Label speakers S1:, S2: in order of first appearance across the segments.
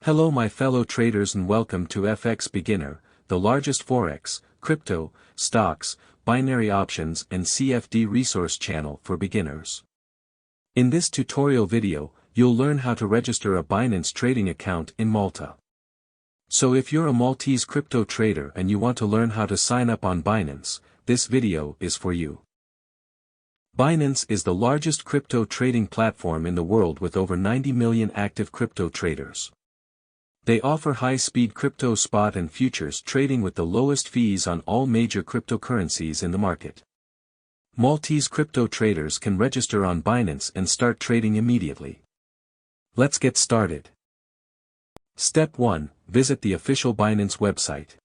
S1: Hello my fellow traders and welcome to FX Beginner, the largest forex, crypto, stocks, binary options and CFD resource channel for beginners. In this tutorial video, you'll learn how to register a Binance trading account in Malta. So if you're a Maltese crypto trader and you want to learn how to sign up on Binance, this video is for you. Binance is the largest crypto trading platform in the world with over 90 million active crypto traders. They offer high-speed crypto spot and futures trading with the lowest fees on all major cryptocurrencies in the market. Maltese crypto traders can register on Binance and start trading immediately. Let's get started. Step 1. Visit the official Binance website.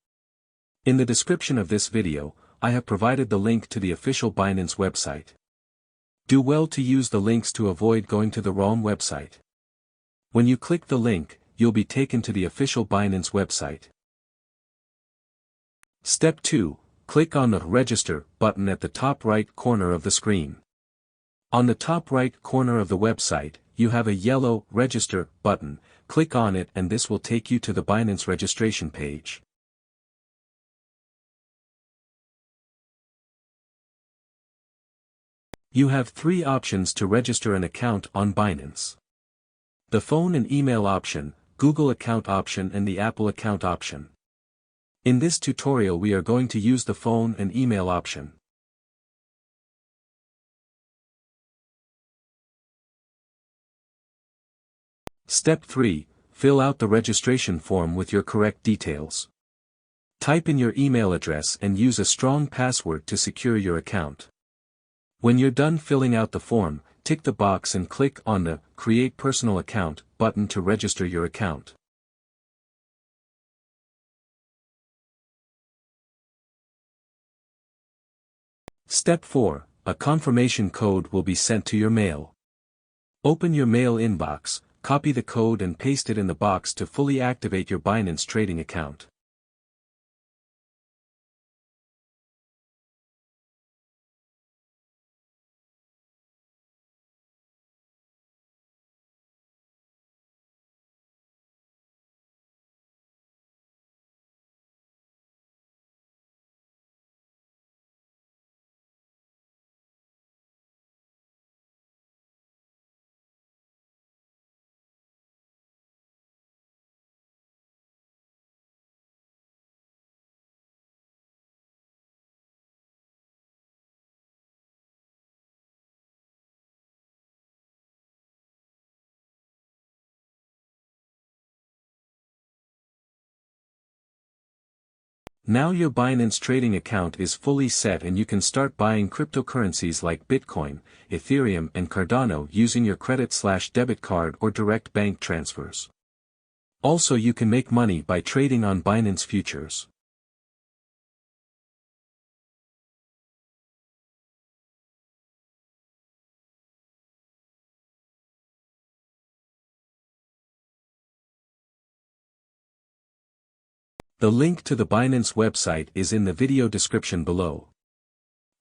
S1: In the description of this video, I have provided the link to the official Binance website. Do well to use the links to avoid going to the wrong website. When you click the link, you'll be taken to the official Binance website. Step 2. Click on the Register button at the top right corner of the screen. On the top right corner of the website, you have a yellow Register button. Click on it and this will take you to the Binance registration page. You have 3 options to register an account on Binance. The phone and email option, Google account option and the Apple account option. In this tutorial we are going to use the phone and email option. Step 3. Fill out the registration form with your correct details. Type in your email address and use a strong password to secure your account. When you're done filling out the form, tick the box and click on the Create Personal Account button to register your account. Step 4. A confirmation code will be sent to your mail. Open your mail inbox, copy the code and paste it in the box to fully activate your Binance trading account. Now your Binance trading account is fully set and you can start buying cryptocurrencies like Bitcoin, Ethereum and Cardano using your credit/debit card or direct bank transfers. Also you can make money by trading on Binance futures. The link to the Binance website is in the video description below.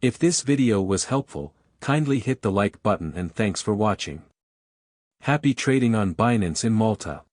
S1: If this video was helpful, kindly hit the like button and thanks for watching. Happy trading on Binance in Malta.